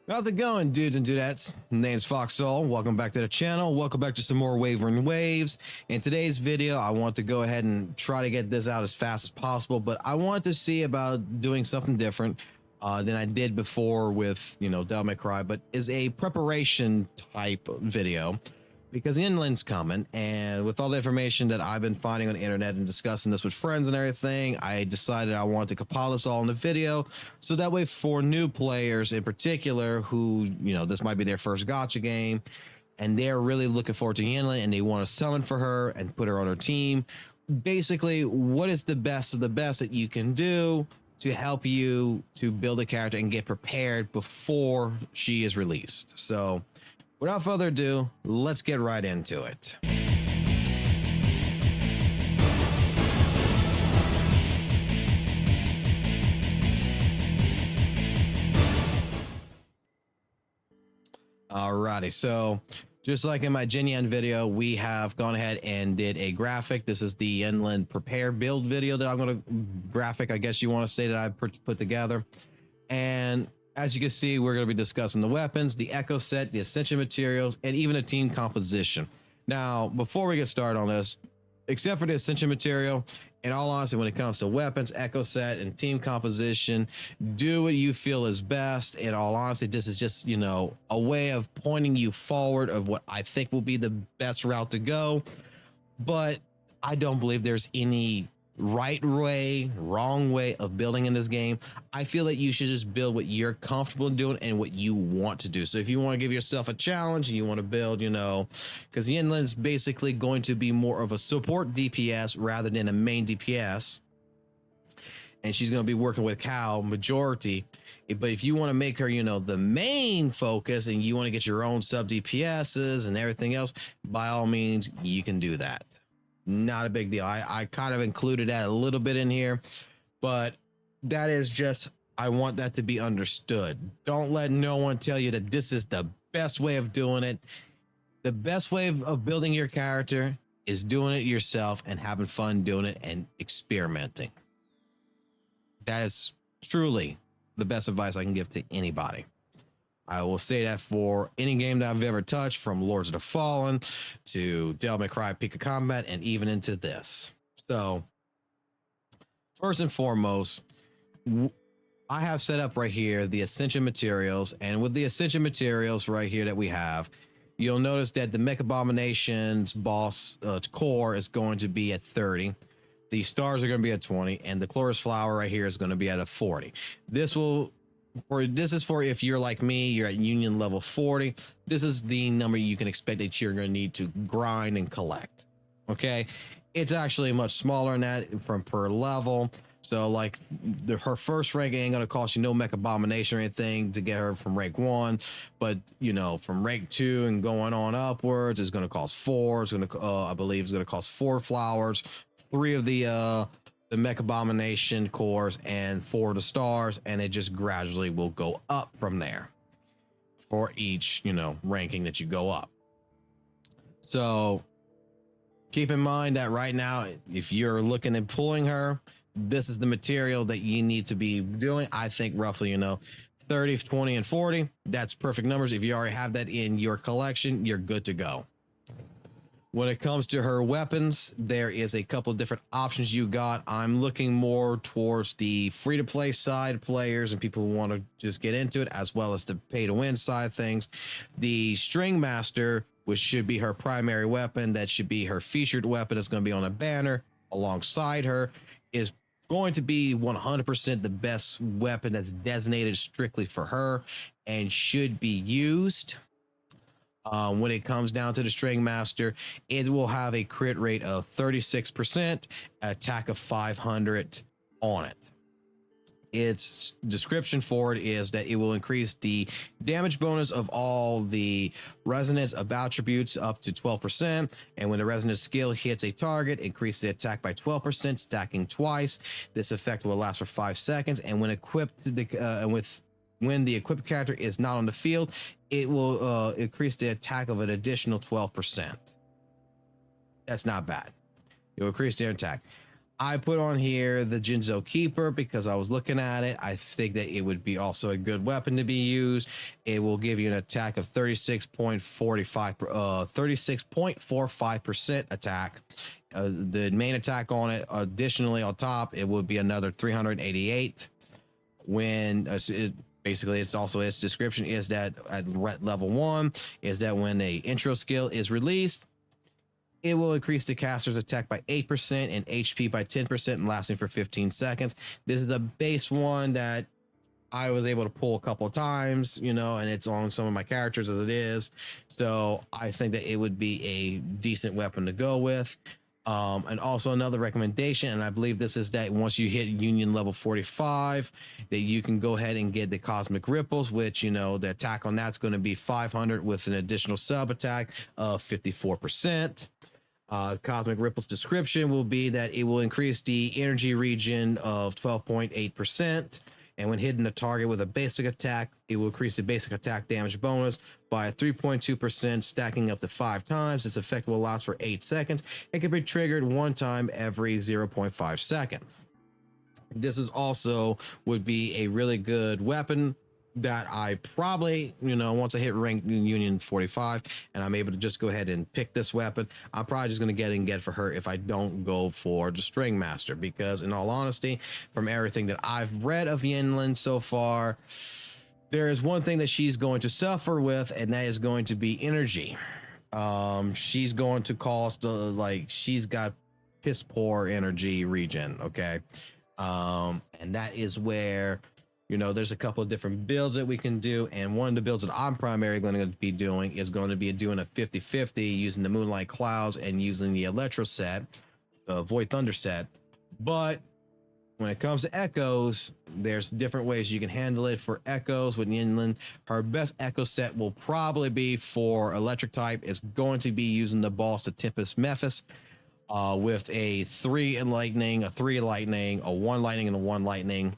How's it going, dudes and dudettes? Name's FOXSOL. Welcome back to the channel. Welcome back to some more Wavering Waves. In today's video, I want to go ahead and try to get this out as fast as possible, but I want to see about doing something different than I did before with, Devil May Cry, but is a preparation type video because Yinlin's coming, and with all the information that I've been finding on the internet and discussing this with friends and everything, I decided I wanted to compile this all in the video, so that way for new players in particular who, this might be their first gacha game, and they're really looking forward to Yinlin and they want to summon for her and put her on her team. Basically, what is the best of the best that you can do to help you to build a character and get prepared before she is released. So without further ado, let's get right into it. Alrighty, so just like in my Jinyan video, we have gone ahead and did a graphic. This is the Yinlin prepare build video that I'm going to graphic, I guess you want to say, that I put together. And as you can see, we're going to be discussing the weapons, the echo set, the ascension materials, and even a team composition. Now, before we get started on this, except for the ascension material, in all honesty, when it comes to weapons, echo set, and team composition, do what you feel is best. In all honesty, this is just, a way of pointing you forward of what I think will be the best route to go. But I don't believe there's any right way, wrong way of building in this game. I feel that you should just build what you're comfortable doing and what you want to do. So if you want to give yourself a challenge and you want to build, because Yinlin's basically going to be more of a support DPS rather than a main DPS, and she's going to be working with Cow majority. But if you want to make her, the main focus, and you want to get your own sub DPSs and everything else, by all means, you can do that. Not a big deal. I kind of included that a little bit in here, but that is just, I want that to be understood. Don't let no one tell you that this is the best way of doing it. The best way of building your character is doing it yourself and having fun doing it and experimenting. That is truly the best advice I can give to anybody. I will say that for any game that I've ever touched, from Lords of the Fallen to Devil May Cry Peak of Combat, and even into this. So, first and foremost, I have set up right here the Ascension materials, and with the Ascension materials right here that we have, you'll notice that the Mech Abomination's boss core is going to be at 30. The stars are going to be at 20, and the Chloris Flower right here is going to be at a 40. This is for if you're like me, you're at Union level 40. This is the number you can expect that you're going to need to grind and collect. Okay, it's actually much smaller than that from per level. So like her first rank ain't going to cost you no Mech Abomination or anything to get her from rank 1, but from rank 2 and going on upwards, it's going to cost 4. It's going to I believe it's going to cost 4 flowers, 3 of the Mech Abomination cores, and 4 of the stars, and it just gradually will go up from there for each ranking that you go up. So keep in mind that right now, if you're looking at pulling her, this is the material that you need to be doing. I think roughly 30, 20, and 40, that's perfect numbers. If you already have that in your collection, you're good to go. When it comes to her weapons, there is a couple of different options you got. I'm looking more towards the free-to-play side players and people who want to just get into it, as well as the pay-to-win side of things. The String Master, which should be her primary weapon, that should be her featured weapon, that's going to be on a banner alongside her, is going to be 100% the best weapon that's designated strictly for her and should be used. When it comes down to the String Master, it will have a crit rate of 36%, attack of 500 on it. Its description for it is that it will increase the damage bonus of all the resonance of attributes up to 12%, and when the resonance skill hits a target, increase the attack by 12%, stacking twice. This effect will last for 5 seconds, and when equipped when the equipped character is not on the field, it will increase the attack of an additional 12%. That's not bad. It will increase their attack. I put on here the Jinzo Keeper because I was looking at it. I think that it would be also a good weapon to be used. It will give you an attack of 36.45% attack. The main attack on it, additionally on top, it would be another 388. When basically it's also its description is that at level 1 is that when a intro skill is released, it will increase the caster's attack by 8% and HP by 10% and lasting for 15 seconds. This is the base one that I was able to pull a couple of times, you know, and it's on some of my characters as it is. So I think that it would be a decent weapon to go with. And also another recommendation, and I believe this is that once you hit Union level 45, that you can go ahead and get the Cosmic Ripples, which, you know, the attack on that's going to be 500 with an additional sub attack of 54%. Cosmic Ripple's description will be that it will increase the energy region of 12.8%. And when hitting the target with a basic attack, it will increase the basic attack damage bonus by 3.2%, stacking up to 5 times. This effect will last for 8 seconds and can be triggered 1 time every 0.5 seconds. This is also would be a really good weapon that I probably, you know, once I hit rank Union 45 and I'm able to just go ahead and pick this weapon, I'm probably just going to get for her if I don't go for the String Master, because in all honesty, from everything that I've read of Yinlin so far, there is one thing that she's going to suffer with, and that is going to be energy. She's going to cost she's got piss poor energy regen. Okay. And that is where, you know, there's a couple of different builds that we can do. And one of the builds that I'm primarily going to be doing is going to be doing a 50-50 using the Moonlight Clouds and using the Electro set, the Void Thunder set. But when it comes to echoes, there's different ways you can handle it. For echoes with Yinlin, her best echo set will probably be for electric type. It's going to be using the Boss to Tempest Mephis with a 3 lightning, a 3 lightning, a 1 lightning, and a 1 lightning.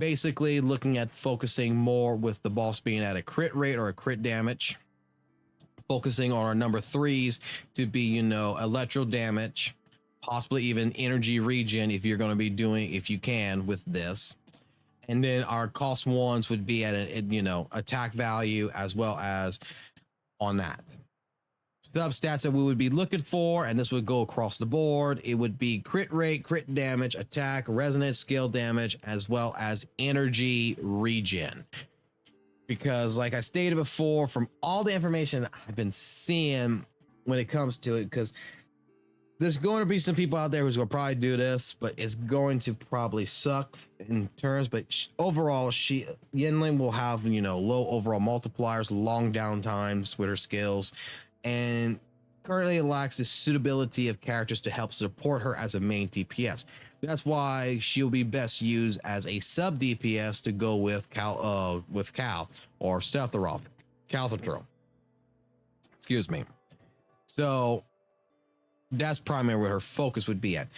Basically looking at focusing more with the boss being at a crit rate or a crit damage, focusing on our number 3s to be, you know, electro damage, possibly even energy regen if you're going to be doing, if you can, with this. And then our cost 1s would be at a, you know, attack value as well as on that. Substats that we would be looking for, and this would go across the board, it would be crit rate, crit damage, attack, resonance, skill damage, as well as energy regen. Because like I stated before, from all the information that I've been seeing when it comes to it, because there's going to be some people out there who's going to probably do this, but it's going to probably suck in terms. But overall, Yinlin will have, you know, low overall multipliers, long down times with her skills, and currently it lacks the suitability of characters to help support her as a main DPS. That's why she'll be best used as a sub DPS to go with Cal or Sephiroth, Calthotro. Excuse me. So that's primarily where her focus would be at.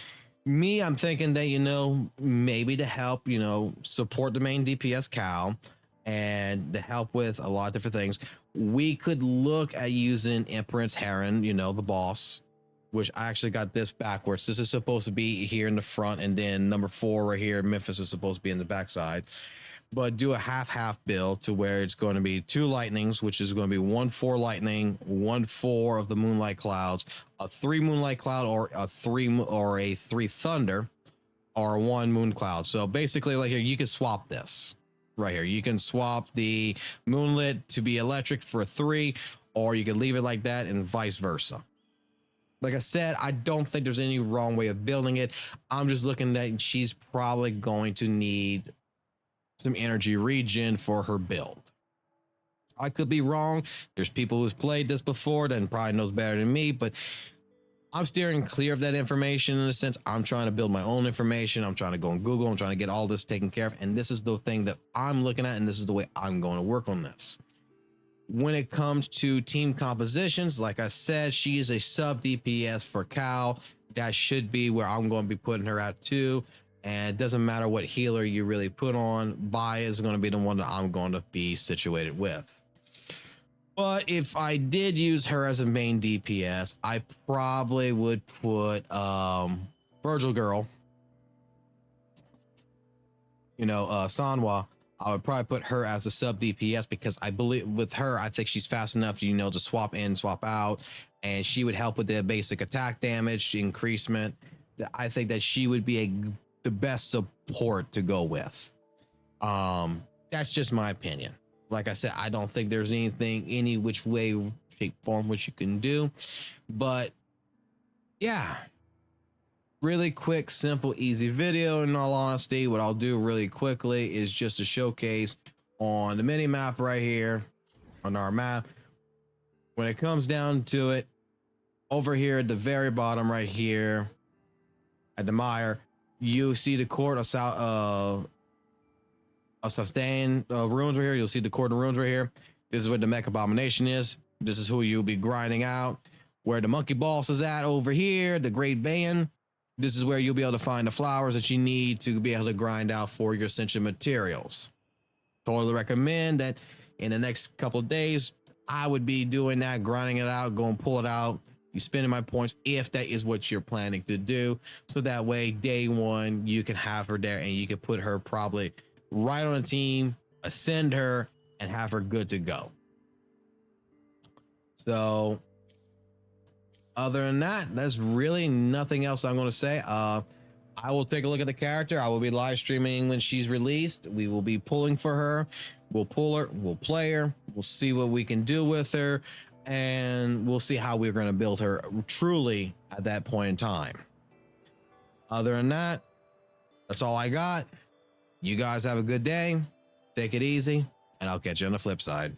Me, I'm thinking that, you know, maybe to help, you know, support the main DPS Cal and to help with a lot of different things, we could look at using Empress Heron, you know, the boss, which I actually got this backwards. This is supposed to be here in the front, and then number 4 right here, Memphis, is supposed to be in the backside. But do a half build to where it's going to be 2 lightnings, which is going to be 1 4 lightning, 1 4 of the Moonlight Clouds, a 3 Moonlight Cloud, or a 3 thunder, or 1 Moon Cloud. So basically, like here, you can swap this right here. You can swap the Moonlit to be electric for a 3, or you can leave it like that, and vice versa. Like I said, I don't think there's any wrong way of building it. I'm just looking at she's probably going to need some energy regen for her build. I could be wrong. There's people who's played this before that probably knows better than me, but I'm steering clear of that information in a sense. I'm trying to build my own information. I'm trying to go on Google. I'm trying to get all this taken care of. And this is the thing that I'm looking at, and this is the way I'm going to work on this. When it comes to team compositions, like I said, she is a sub DPS for Cal. That should be where I'm going to be putting her at too. And it doesn't matter what healer you really put on, Bai is going to be the one that I'm going to be situated with. But if I did use her as a main DPS, I probably would put Virgil girl, you know, Sanwa, I would probably put her as a sub DPS because I believe with her, I think she's fast enough, you know, to swap in, swap out, and she would help with the basic attack damage increasement. I think that she would be the best support to go with. That's just my opinion. Like I said, I don't think there's anything, any which way, shape, form, which you can do, but yeah. Really quick, simple, easy video. In all honesty, what I'll do really quickly is just to showcase on the mini map right here on our map. When it comes down to it, over here at the very bottom right here at the mire, you see the court of Safdane ruins right here. You'll see the court of ruins right here. This is where the mech abomination is. This is who you'll be grinding out. Where the monkey boss is at over here, the great band. This is where you'll be able to find the flowers that you need to be able to grind out for your ascension materials. Totally recommend that in the next couple of days, I would be doing that, grinding it out, going pull it out. You spending my points if that is what you're planning to do. So that way, day one, you can have her there and you can put her probably right on a team, ascend her, and have her good to go. So other than that, there's really nothing else I'm going to say. I will take a look at the character. I will be live streaming when she's released. We will be pulling for her. We'll pull her. We'll play her. We'll see what we can do with her. And we'll see how we're going to build her truly at that point in time. Other than that, that's all I got. You guys have a good day. Take it easy. And I'll catch you on the flip side.